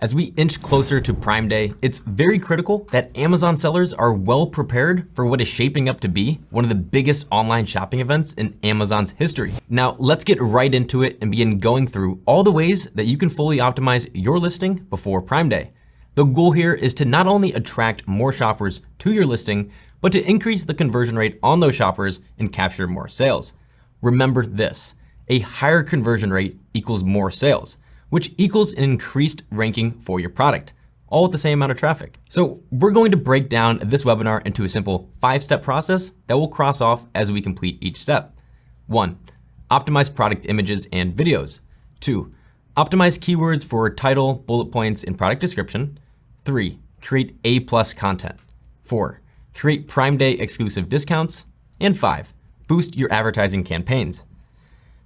As we inch closer to Prime Day, it's very critical that Amazon sellers are well prepared for what is shaping up to be one of the biggest online shopping events in Amazon's history. Now, let's get right into it and begin going through all the ways that you can fully optimize your listing before Prime Day. The goal here is to not only attract more shoppers to your listing, but to increase the conversion rate on those shoppers and capture more sales. Remember this, a higher conversion rate equals more sales, which equals an increased ranking for your product, all with the same amount of traffic. So we're going to break down this webinar into a simple 5-step process that we'll cross off as we complete each step. 1. Optimize product images and videos. 2. Optimize keywords for title, bullet points, and product description. 3. Create A+ content. 4. Create Prime Day exclusive discounts. And 5. Boost your advertising campaigns.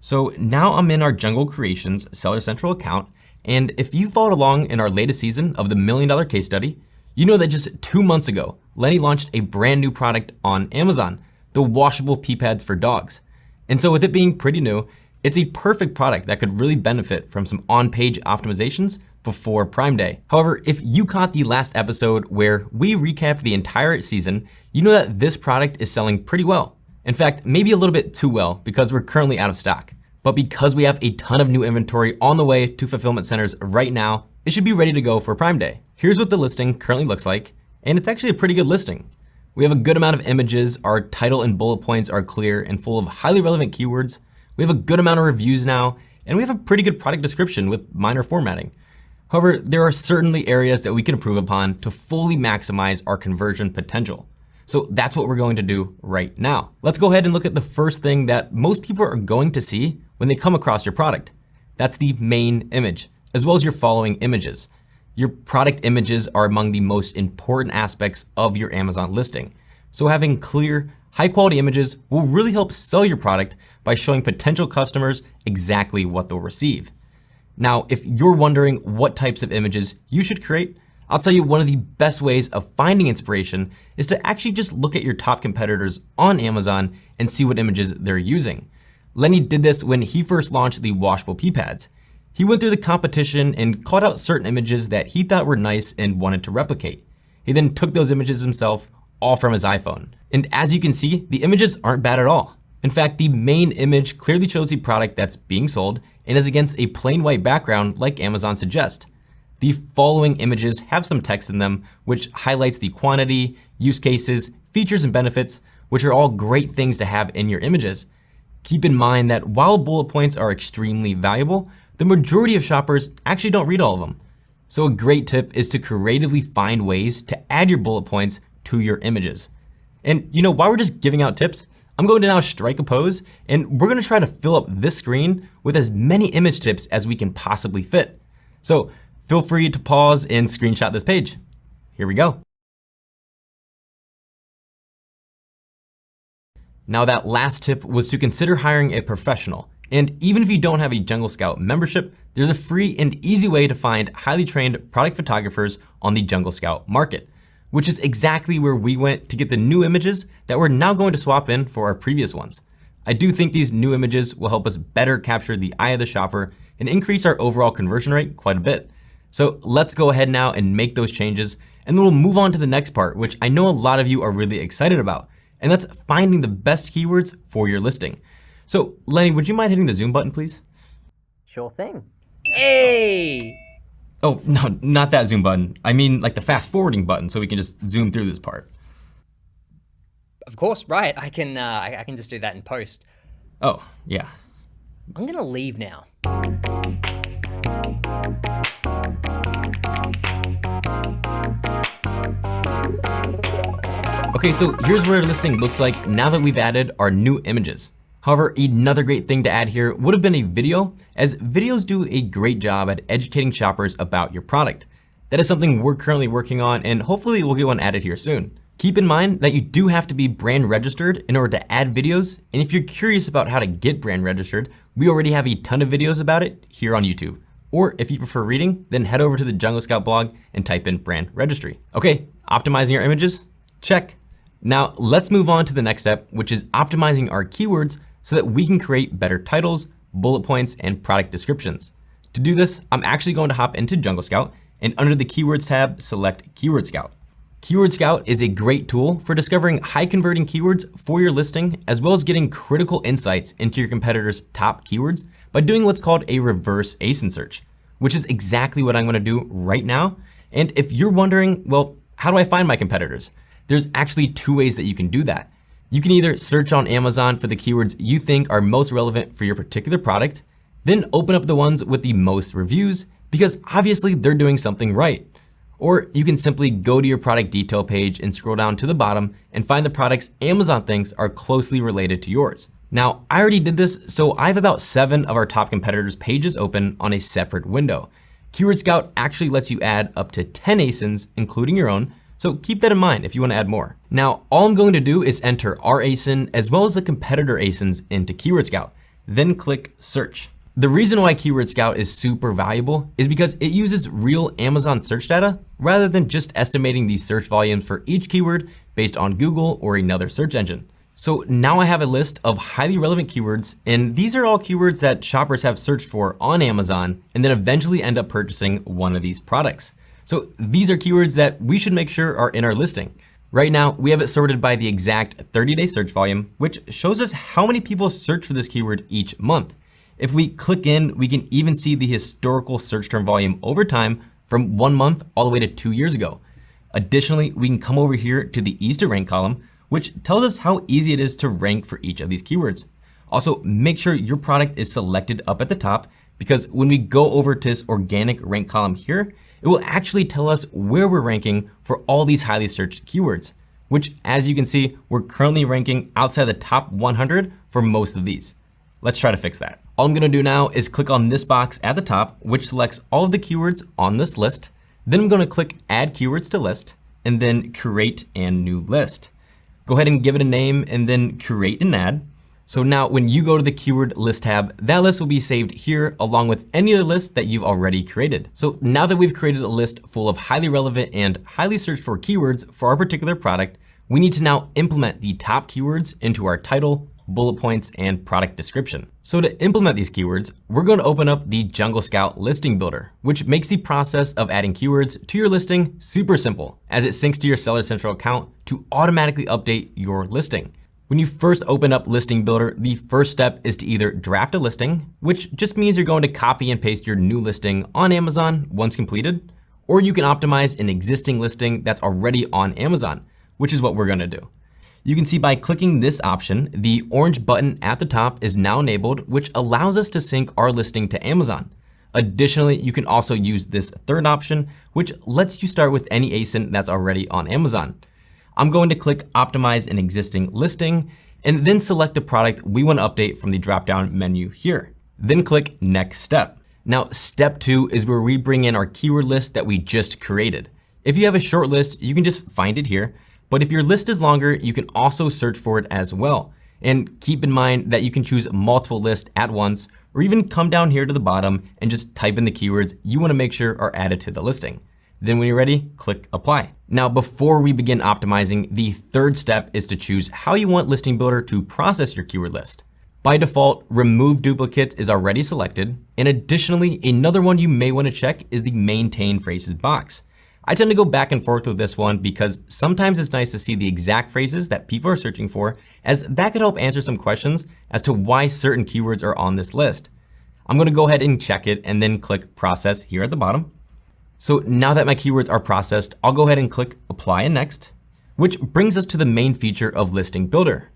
So now I'm in our Jungle Creations Seller Central account, and if you followed along in our latest season of the $1 Million Case Study, you know that just 2 months ago, Lenny launched a brand new product on Amazon, the washable pee pads for dogs. And so with it being pretty new, it's a perfect product that could really benefit from some on-page optimizations before Prime Day. However, if you caught the last episode where we recapped the entire season, you know that this product is selling pretty well. In fact, maybe a little bit too well because we're currently out of stock. But because we have a ton of new inventory on the way to fulfillment centers right now, it should be ready to go for Prime Day. Here's what the listing currently looks like, and it's actually a pretty good listing. We have a good amount of images, our title and bullet points are clear and full of highly relevant keywords. We have a good amount of reviews now, and we have a pretty good product description with minor formatting. However, there are certainly areas that we can improve upon to fully maximize our conversion potential. So that's what we're going to do right now. Let's go ahead and look at the first thing that most people are going to see when they come across your product. That's the main image, as well as your following images. Your product images are among the most important aspects of your Amazon listing. So having clear, high quality images will really help sell your product by showing potential customers exactly what they'll receive. Now, if you're wondering what types of images you should create, I'll tell you one of the best ways of finding inspiration is to actually just look at your top competitors on Amazon and see what images they're using. Lenny did this when he first launched the washable pee pads. He went through the competition and called out certain images that he thought were nice and wanted to replicate. He then took those images himself, all from his iPhone. And as you can see, the images aren't bad at all. In fact, the main image clearly shows the product that's being sold and is against a plain white background like Amazon suggests. The following images have some text in them, which highlights the quantity, use cases, features, and benefits, which are all great things to have in your images. Keep in mind that while bullet points are extremely valuable, the majority of shoppers actually don't read all of them. So a great tip is to creatively find ways to add your bullet points to your images. And you know, while we're just giving out tips, I'm going to now strike a pose, and we're going to try to fill up this screen with as many image tips as we can possibly fit. So feel free to pause and screenshot this page. Here we go. Now that last tip was to consider hiring a professional. And even if you don't have a Jungle Scout membership, there's a free and easy way to find highly trained product photographers on the Jungle Scout market, which is exactly where we went to get the new images that we're now going to swap in for our previous ones. I do think these new images will help us better capture the eye of the shopper and increase our overall conversion rate quite a bit. So let's go ahead now and make those changes, and then we'll move on to the next part, which I know a lot of you are really excited about, and that's finding the best keywords for your listing. So Lenny, would you mind hitting the zoom button, please? Sure thing. Hey! Oh, no, not that zoom button. I mean like the fast forwarding button so we can just zoom through this part. Of course, right. I can just do that in post. Oh, yeah. I'm gonna leave now. Okay, so here's what our listing looks like now that we've added our new images. However, another great thing to add here would have been a video, as videos do a great job at educating shoppers about your product. That is something we're currently working on, and hopefully we'll get one added here soon. Keep in mind that you do have to be brand registered in order to add videos, and if you're curious about how to get brand registered, we already have a ton of videos about it here on YouTube. Or if you prefer reading, then head over to the Jungle Scout blog and type in brand registry. Okay, optimizing our images? Check. Now let's move on to the next step, which is optimizing our keywords so that we can create better titles, bullet points, and product descriptions. To do this, I'm actually going to hop into Jungle Scout and under the Keywords tab, select Keyword Scout. Keyword Scout is a great tool for discovering high converting keywords for your listing, as well as getting critical insights into your competitors' top keywords by doing what's called a reverse ASIN search, which is exactly what I'm gonna do right now. And if you're wondering, well, how do I find my competitors? There's actually two ways that you can do that. You can either search on Amazon for the keywords you think are most relevant for your particular product, then open up the ones with the most reviews, because obviously they're doing something right. Or you can simply go to your product detail page and scroll down to the bottom and find the products Amazon thinks are closely related to yours. Now, I already did this, so I have about 7 of our top competitors' pages open on a separate window. Keyword Scout actually lets you add up to 10 ASINs, including your own, so keep that in mind if you want to add more. Now, all I'm going to do is enter our ASIN as well as the competitor ASINs into Keyword Scout, then click Search. The reason why Keyword Scout is super valuable is because it uses real Amazon search data rather than just estimating the search volumes for each keyword based on Google or another search engine. So now I have a list of highly relevant keywords, and these are all keywords that shoppers have searched for on Amazon and then eventually end up purchasing one of these products. So these are keywords that we should make sure are in our listing. Right now, we have it sorted by the exact 30-day search volume, which shows us how many people search for this keyword each month. If we click in, we can even see the historical search term volume over time from 1 month all the way to 2 years ago. Additionally, we can come over here to the easy to rank column, which tells us how easy it is to rank for each of these keywords. Also, make sure your product is selected up at the top, because when we go over to this organic rank column here, it will actually tell us where we're ranking for all these highly searched keywords, which, as you can see, we're currently ranking outside the top 100 for most of these. Let's try to fix that. All I'm gonna do now is click on this box at the top, which selects all of the keywords on this list. Then I'm gonna click Add Keywords to List, and then Create and New List. Go ahead and give it a name and then create and add. So now when you go to the keyword list tab, that list will be saved here along with any other list that you've already created. So now that we've created a list full of highly relevant and highly searched for keywords for our particular product, we need to now implement the top keywords into our title, bullet points, and product description. So to implement these keywords, we're going to open up the Jungle Scout listing builder, which makes the process of adding keywords to your listing super simple, as it syncs to your Seller Central account to automatically update your listing. When you first open up Listing Builder, the first step is to either draft a listing, which just means you're going to copy and paste your new listing on Amazon once completed, or you can optimize an existing listing that's already on Amazon, which is what we're going to do. You can see by clicking this option, the orange button at the top is now enabled, which allows us to sync our listing to Amazon. Additionally, you can also use this third option, which lets you start with any ASIN that's already on Amazon. I'm going to click Optimize an existing listing, and then select the product we want to update from the drop-down menu here. Then click Next Step. Now, step 2 is where we bring in our keyword list that we just created. If you have a short list, you can just find it here. But if your list is longer, you can also search for it as well. And keep in mind that you can choose multiple lists at once, or even come down here to the bottom and just type in the keywords you want to make sure are added to the listing. Then when you're ready, click Apply. Now, before we begin optimizing, the third step is to choose how you want Listing Builder to process your keyword list. By default, Remove Duplicates is already selected. And additionally, another one you may want to check is the Maintain Phrases box. I tend to go back and forth with this one because sometimes it's nice to see the exact phrases that people are searching for, as that could help answer some questions as to why certain keywords are on this list. I'm going to go ahead and check it and then click Process here at the bottom. So now that my keywords are processed, I'll go ahead and click Apply and Next, which brings us to the main feature of Listing Builder.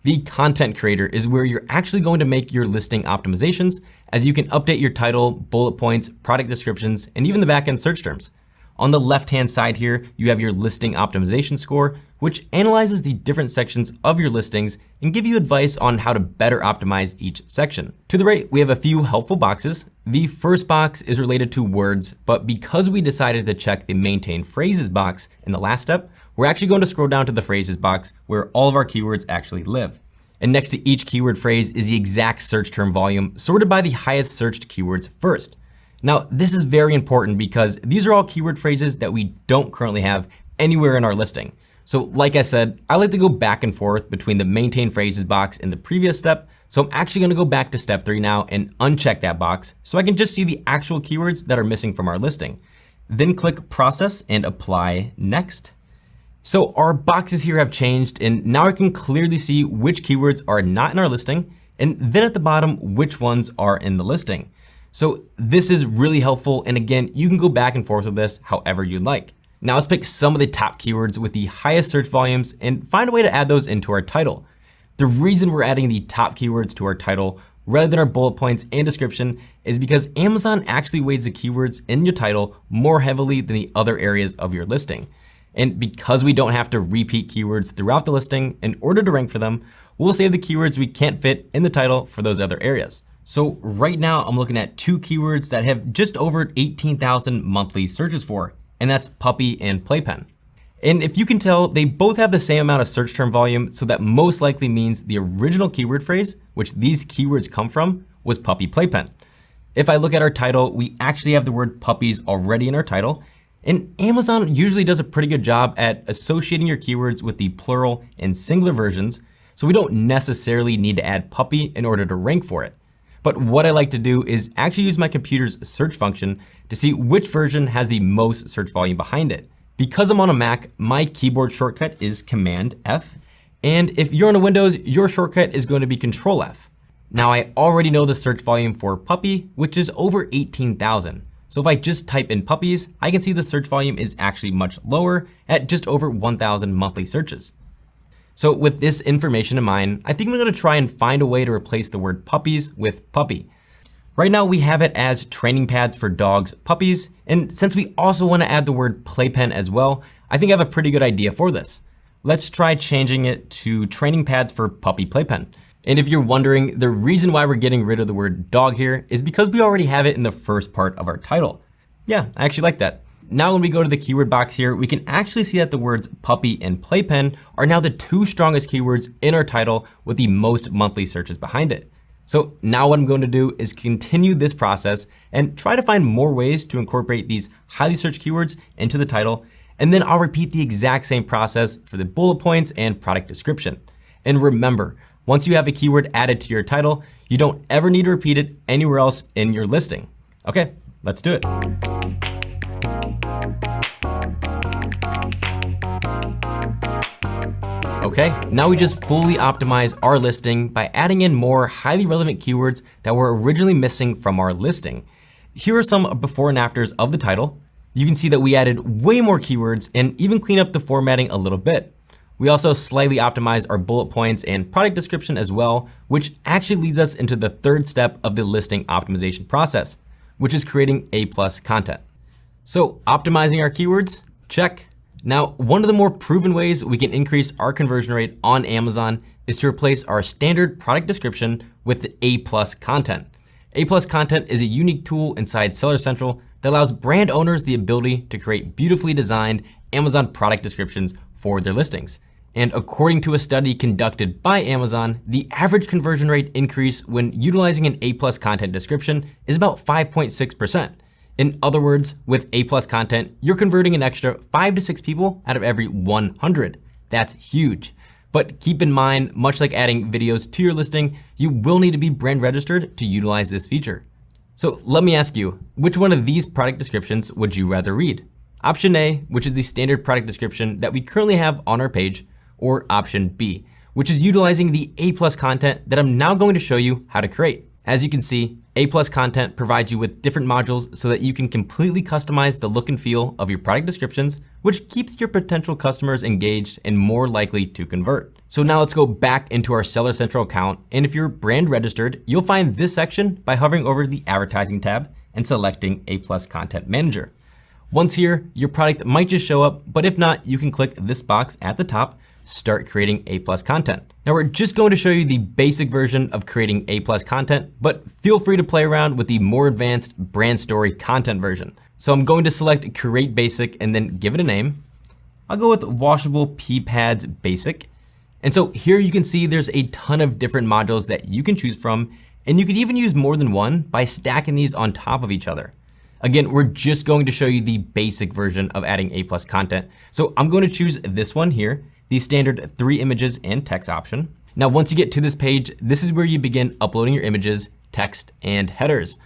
The Content Creator is where you're actually going to make your listing optimizations, as you can update your title, bullet points, product descriptions, and even the backend search terms. On the left-hand side here, you have your listing optimization score, which analyzes the different sections of your listings and give you advice on how to better optimize each section. To the right, we have a few helpful boxes. The first box is related to words, but because we decided to check the Maintain Phrases box in the last step, we're actually going to scroll down to the Phrases box where all of our keywords actually live. And next to each keyword phrase is the exact search term volume sorted by the highest searched keywords first. Now, this is very important because these are all keyword phrases that we don't currently have anywhere in our listing. So like I said, I like to go back and forth between the Maintain Phrases box in the previous step. So I'm actually going to go back to step 3 now and uncheck that box so I can just see the actual keywords that are missing from our listing. then click process and apply next. So our boxes here have changed, and now I can clearly see which keywords are not in our listing, and then at the bottom, which ones are in the listing. So this is really helpful. And again, you can go back and forth with this however you'd like. Now let's pick some of the top keywords with the highest search volumes and find a way to add those into our title. The reason we're adding the top keywords to our title rather than our bullet points and description is because Amazon actually weighs the keywords in your title more heavily than the other areas of your listing. And because we don't have to repeat keywords throughout the listing in order to rank for them, we'll save the keywords we can't fit in the title for those other areas. So right now I'm looking at 2 keywords that have just over 18,000 monthly searches for, and that's puppy and playpen. And if you can tell, they both have the same amount of search term volume, so that most likely means the original keyword phrase, which these keywords come from, was puppy playpen. If I look at our title, we actually have the word puppies already in our title, and Amazon usually does a pretty good job at associating your keywords with the plural and singular versions, so we don't necessarily need to add puppy in order to rank for it. But what I like to do is actually use my computer's search function to see which version has the most search volume behind it. Because I'm on a Mac, my keyboard shortcut is Command F. And if you're on a Windows, your shortcut is going to be Control F. Now I already know the search volume for puppy, which is over 18,000. So if I just type in puppies, I can see the search volume is actually much lower at just over 1,000 monthly searches. So with this information in mind, I think I'm gonna try and find a way to replace the word puppies with puppy. Right now we have it as training pads for dogs, puppies, and since we also wanna add the word playpen as well, I think I have a pretty good idea for this. Let's try changing it to training pads for puppy playpen. And if you're wondering, the reason why we're getting rid of the word dog here is because we already have it in the first part of our title. Yeah, I actually like that. Now when we go to the keyword box here, we can actually see that the words puppy and playpen are now the 2 strongest keywords in our title with the most monthly searches behind it. So now what I'm going to do is continue this process and try to find more ways to incorporate these highly searched keywords into the title. And then I'll repeat the exact same process for the bullet points and product description. And remember, once you have a keyword added to your title, you don't ever need to repeat it anywhere else in your listing. Okay, let's do it. Okay, now we just fully optimize our listing by adding in more highly relevant keywords that were originally missing from our listing. Here are some before and afters of the title. You can see that we added way more keywords and even cleaned up the formatting a little bit. We also slightly optimized our bullet points and product description as well, which actually leads us into the 3rd step of the listing optimization process, which is creating A+ content. So optimizing our keywords, check. Now, one of the more proven ways we can increase our conversion rate on Amazon is to replace our standard product description with the A+ content. A+ content is a unique tool inside Seller Central that allows brand owners the ability to create beautifully designed Amazon product descriptions for their listings. And according to a study conducted by Amazon, the average conversion rate increase when utilizing an A+ content description is about 5.6%. In other words, with A+ content, you're converting an extra 5 to 6 people out of every 100. That's huge. But keep in mind, much like adding videos to your listing, you will need to be brand registered to utilize this feature. So let me ask you, which one of these product descriptions would you rather read? Option A, which is the standard product description that we currently have on our page, or option B, which is utilizing the A+ content that I'm now going to show you how to create. As you can see, A+ content provides you with different modules so that you can completely customize the look and feel of your product descriptions, which keeps your potential customers engaged and more likely to convert. So now let's go back into our Seller Central account. And if you're brand registered, you'll find this section by hovering over the advertising tab and selecting A+ content manager. Once here, your product might just show up, but if not, you can click this box at the top, start creating A+ content. Now we're just going to show you the basic version of creating A+ content, but feel free to play around with the more advanced brand story content version. So I'm going to select create basic and then give it a name. I'll go with washable pea pads basic. And so here you can see there's a ton of different modules that you can choose from, and you could even use more than one by stacking these on top of each other. Again, we're just going to show you the basic version of adding A+ content. So I'm going to choose this one here, the standard 3 images and text option. Now, once you get to this page, this is where you begin uploading your images, text, and headers.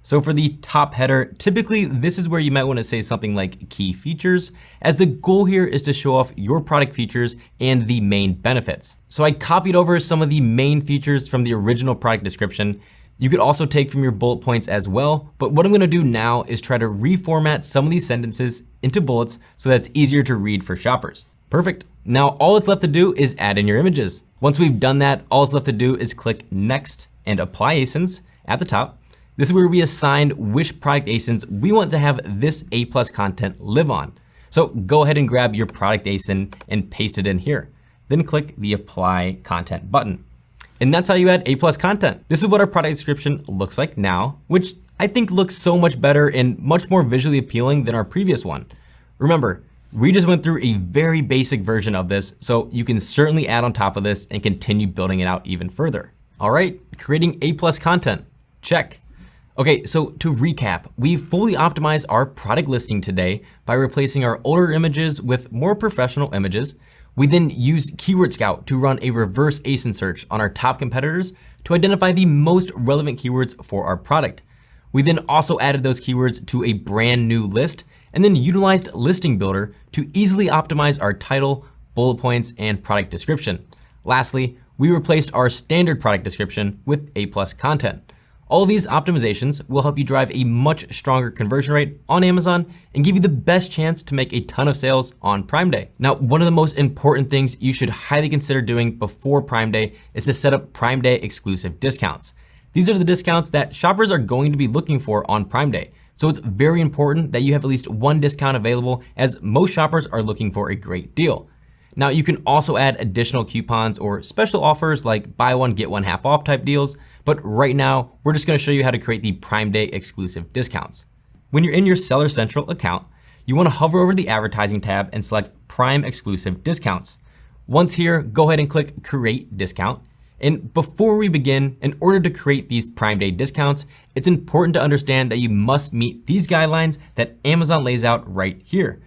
So for the top header, typically this is where you might want to say something like key features, as the goal here is to show off your product features and the main benefits. So I copied over some of the main features from the original product description. You could also take from your bullet points as well, but what I'm gonna do now is try to reformat some of these sentences into bullets so that it's easier to read for shoppers. Perfect. Now all that's left to do is add in your images. Once we've done that, all that's left to do is click Next and apply ASINs at the top. This is where we assign which product ASINs we want to have this A+ content live on. So go ahead and grab your product ASIN and paste it in here. Then click the Apply Content button. And that's how you add A+ content. This is what our product description looks like now, which I think looks so much better and much more visually appealing than our previous one. Remember, we just went through a very basic version of this, so you can certainly add on top of this and continue building it out even further. All right, creating A+ content, check. Okay, so to recap, we fully optimized our product listing today by replacing our older images with more professional images. We then used Keyword Scout to run a reverse ASIN search on our top competitors to identify the most relevant keywords for our product. We then also added those keywords to a brand new list and then utilized Listing Builder to easily optimize our title, bullet points, and product description. Lastly, we replaced our standard product description with A+ content. All of these optimizations will help you drive a much stronger conversion rate on Amazon and give you the best chance to make a ton of sales on Prime Day. Now, one of the most important things you should highly consider doing before Prime Day is to set up Prime Day exclusive discounts. These are the discounts that shoppers are going to be looking for on Prime Day. So it's very important that you have at least one discount available, as most shoppers are looking for a great deal. Now, you can also add additional coupons or special offers like buy one, get one half off type deals. But right now, we're just gonna show you how to create the Prime Day exclusive discounts. When you're in your Seller Central account, you wanna hover over the advertising tab and select Prime exclusive discounts. Once here, go ahead and click Create Discount. And before we begin, in order to create these Prime Day discounts, it's important to understand that you must meet these guidelines that Amazon lays out right here.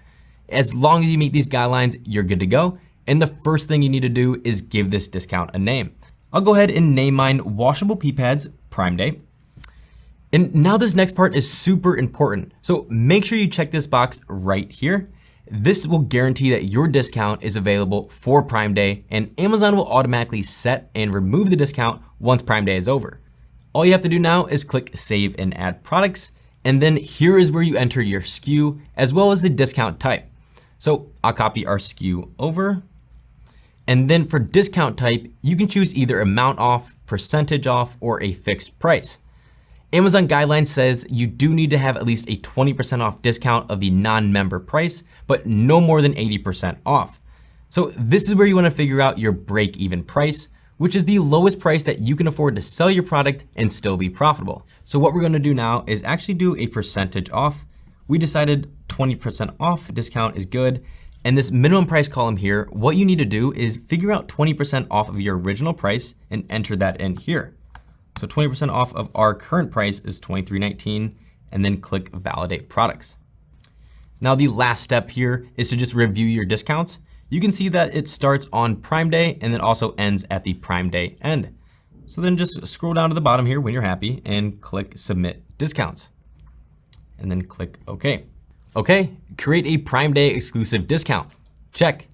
As long as you meet these guidelines, you're good to go. And the first thing you need to do is give this discount a name. I'll go ahead and name mine Washable Pee Pads Prime Day. And now this next part is super important. So make sure you check this box right here. This will guarantee that your discount is available for Prime Day, and Amazon will automatically set and remove the discount once Prime Day is over. All you have to do now is click Save and Add Products. And then here is where you enter your SKU as well as the discount type. So I'll copy our SKU over. And then for discount type, you can choose either amount off, percentage off, or a fixed price. Amazon guidelines says you do need to have at least a 20% off discount of the non-member price, but no more than 80% off. So this is where you want to figure out your break-even price, which is the lowest price that you can afford to sell your product and still be profitable. So what we're going to do now is actually do a percentage off. We decided 20% off discount is good. And this minimum price column here, what you need to do is figure out 20% off of your original price and enter that in here. So 20% off of our current price is $23.19, and then click Validate Products. Now the last step here is to just review your discounts. You can see that it starts on Prime Day and then also ends at the Prime Day end. So then just scroll down to the bottom here when you're happy and click Submit Discounts. And then click OK. Okay, create a Prime Day exclusive discount. Check.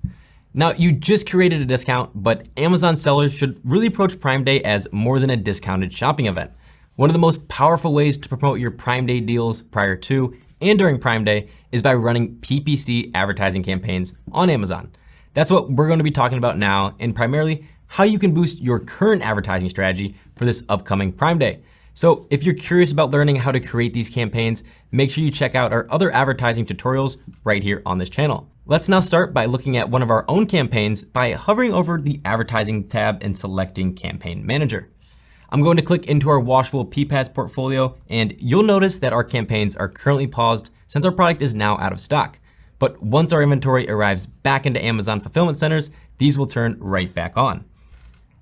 Now you just created a discount, but Amazon sellers should really approach Prime Day as more than a discounted shopping event. One of the most powerful ways to promote your Prime Day deals prior to and during Prime Day is by running PPC advertising campaigns on Amazon. That's what we're going to be talking about now, and primarily how you can boost your current advertising strategy for this upcoming Prime Day. So if you're curious about learning how to create these campaigns, make sure you check out our other advertising tutorials right here on this channel. Let's now start by looking at one of our own campaigns by hovering over the advertising tab and selecting Campaign Manager. I'm going to click into our washable pee pads portfolio, and you'll notice that our campaigns are currently paused since our product is now out of stock. But once our inventory arrives back into Amazon fulfillment centers, these will turn right back on.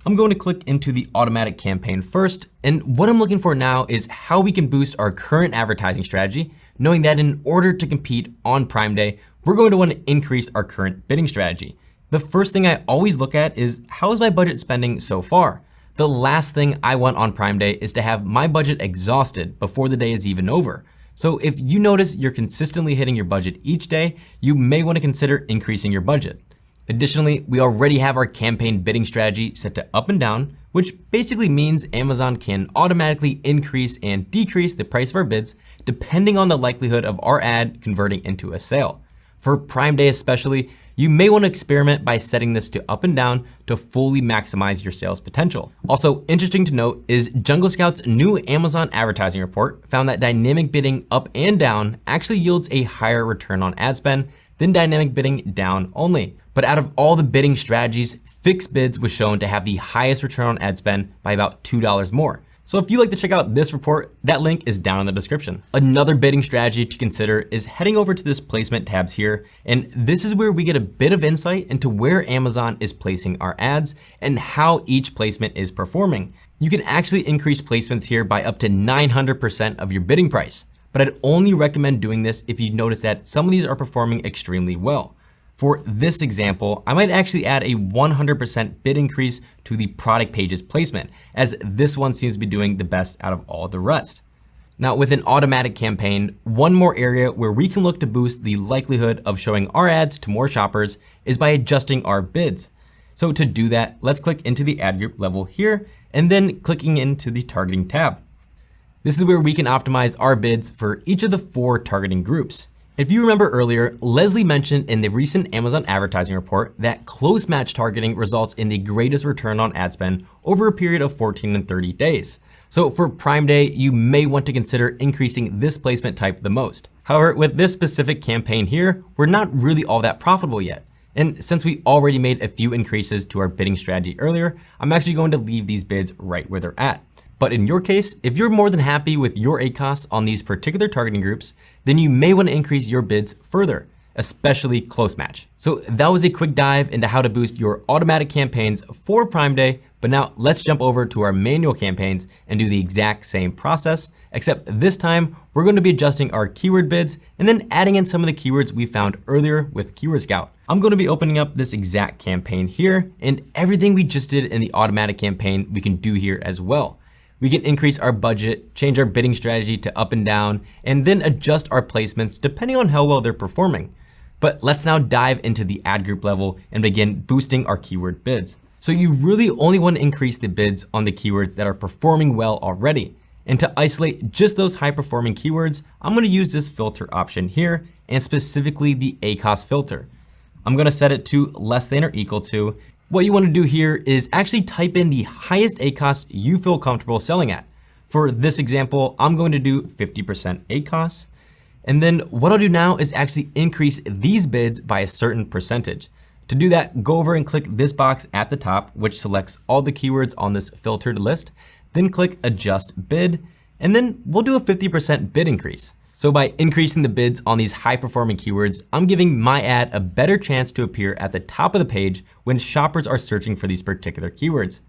I'm going to click into the automatic campaign first, and what I'm looking for now is how we can boost our current advertising strategy, knowing that in order to compete on Prime Day, we're going to want to increase our current bidding strategy. The first thing I always look at is how is my budget spending so far? The last thing I want on Prime Day is to have my budget exhausted before the day is even over. So if you notice you're consistently hitting your budget each day, you may want to consider increasing your budget. Additionally, we already have our campaign bidding strategy set to up and down, which basically means Amazon can automatically increase and decrease the price of our bids depending on the likelihood of our ad converting into a sale. For Prime Day especially, you may want to experiment by setting this to up and down to fully maximize your sales potential. Also interesting to note is Jungle Scout's new Amazon advertising report found that dynamic bidding up and down actually yields a higher return on ad spend than dynamic bidding down only. But out of all the bidding strategies, fixed bids was shown to have the highest return on ad spend by about $2 more. So if you'd like to check out this report, that link is down in the description. Another bidding strategy to consider is heading over to this placement tabs here. And this is where we get a bit of insight into where Amazon is placing our ads and how each placement is performing. You can actually increase placements here by up to 900% of your bidding price. But I'd only recommend doing this if you notice that some of these are performing extremely well. For this example, I might actually add a 100% bid increase to the product pages placement, as this one seems to be doing the best out of all the rest. Now with an automatic campaign, one more area where we can look to boost the likelihood of showing our ads to more shoppers is by adjusting our bids. So to do that, let's click into the ad group level here and then clicking into the targeting tab. This is where we can optimize our bids for each of the 4 targeting groups. If you remember earlier, Leslie mentioned in the recent Amazon advertising report that close match targeting results in the greatest return on ad spend over a period of 14 and 30 days. So for Prime Day, you may want to consider increasing this placement type the most. However, with this specific campaign here, we're not really all that profitable yet. And since we already made a few increases to our bidding strategy earlier, I'm actually going to leave these bids right where they're at. But in your case, if you're more than happy with your ACoS on these particular targeting groups, then you may want to increase your bids further, especially close match. So that was a quick dive into how to boost your automatic campaigns for Prime Day. But now let's jump over to our manual campaigns and do the exact same process, except this time we're going to be adjusting our keyword bids and then adding in some of the keywords we found earlier with Keyword Scout. I'm going to be opening up this exact campaign here, and everything we just did in the automatic campaign we can do here as well. We can increase our budget, change our bidding strategy to up and down, and then adjust our placements depending on how well they're performing. But let's now dive into the ad group level and begin boosting our keyword bids. So you really only want to increase the bids on the keywords that are performing well already. And to isolate just those high performing keywords, I'm going to use this filter option here, and specifically the ACoS filter. I'm going to set it to less than or equal to. What you want to do here is actually type in the highest ACoS you feel comfortable selling at. For this example, I'm going to do 50% ACoS. And then what I'll do now is actually increase these bids by a certain percentage. To do that, go over and click this box at the top, which selects all the keywords on this filtered list. Then click adjust bid, and then we'll do a 50% bid increase. So by increasing the bids on these high performing keywords, I'm giving my ad a better chance to appear at the top of the page when shoppers are searching for these particular keywords.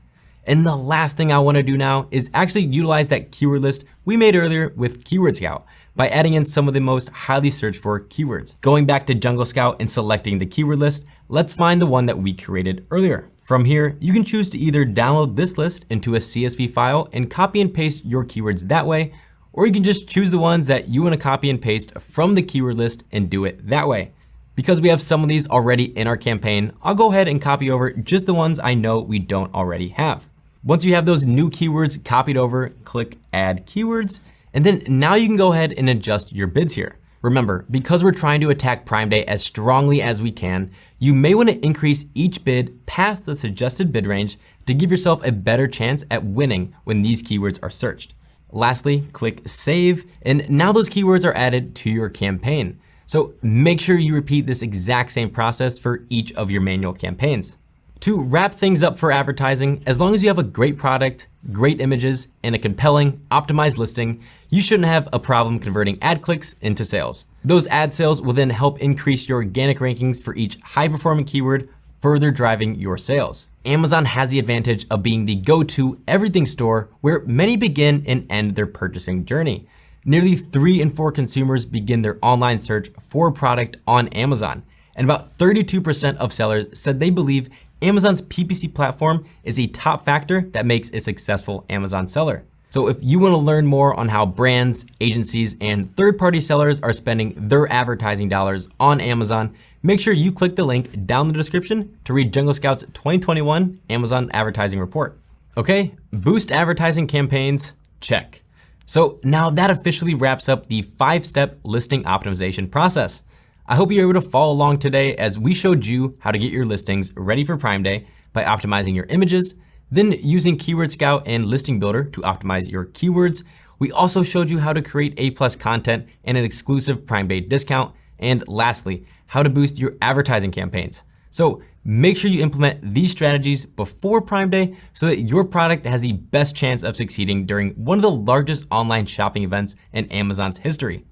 And the last thing I want to do now is actually utilize that keyword list we made earlier with Keyword Scout by adding in some of the most highly searched for keywords. Going back to Jungle Scout and selecting the keyword list, let's find the one that we created earlier. From here, you can choose to either download this list into a CSV file and copy and paste your keywords that way, or you can just choose the ones that you want to copy and paste from the keyword list and do it that way. Because we have some of these already in our campaign, I'll go ahead and copy over just the ones I know we don't already have. Once you have those new keywords copied over, click Add Keywords, and then now you can go ahead and adjust your bids here. Remember, because we're trying to attack Prime Day as strongly as we can, you may want to increase each bid past the suggested bid range to give yourself a better chance at winning when these keywords are searched. Lastly, click Save, and now those keywords are added to your campaign. So make sure you repeat this exact same process for each of your manual campaigns. To wrap things up for advertising, as long as you have a great product, great images, and a compelling, optimized listing, you shouldn't have a problem converting ad clicks into sales. Those ad sales will then help increase your organic rankings for each high-performing keyword, further driving your sales. Amazon has the advantage of being the go-to everything store where many begin and end their purchasing journey. Nearly 3 in 4 consumers begin their online search for a product on Amazon. And about 32% of sellers said they believe Amazon's PPC platform is a top factor that makes a successful Amazon seller. So if you want to learn more on how brands, agencies, and third-party sellers are spending their advertising dollars on Amazon, make sure you click the link down in the description to read Jungle Scout's 2021 Amazon Advertising Report. Okay, boost advertising campaigns, check. So now that officially wraps up the 5-step listing optimization process. I hope you're able to follow along today as we showed you how to get your listings ready for Prime Day by optimizing your images, then using Keyword Scout and Listing Builder to optimize your keywords. We also showed you how to create A+ content and an exclusive Prime Day discount. And lastly, how to boost your advertising campaigns. So make sure you implement these strategies before Prime Day so that your product has the best chance of succeeding during one of the largest online shopping events in Amazon's history.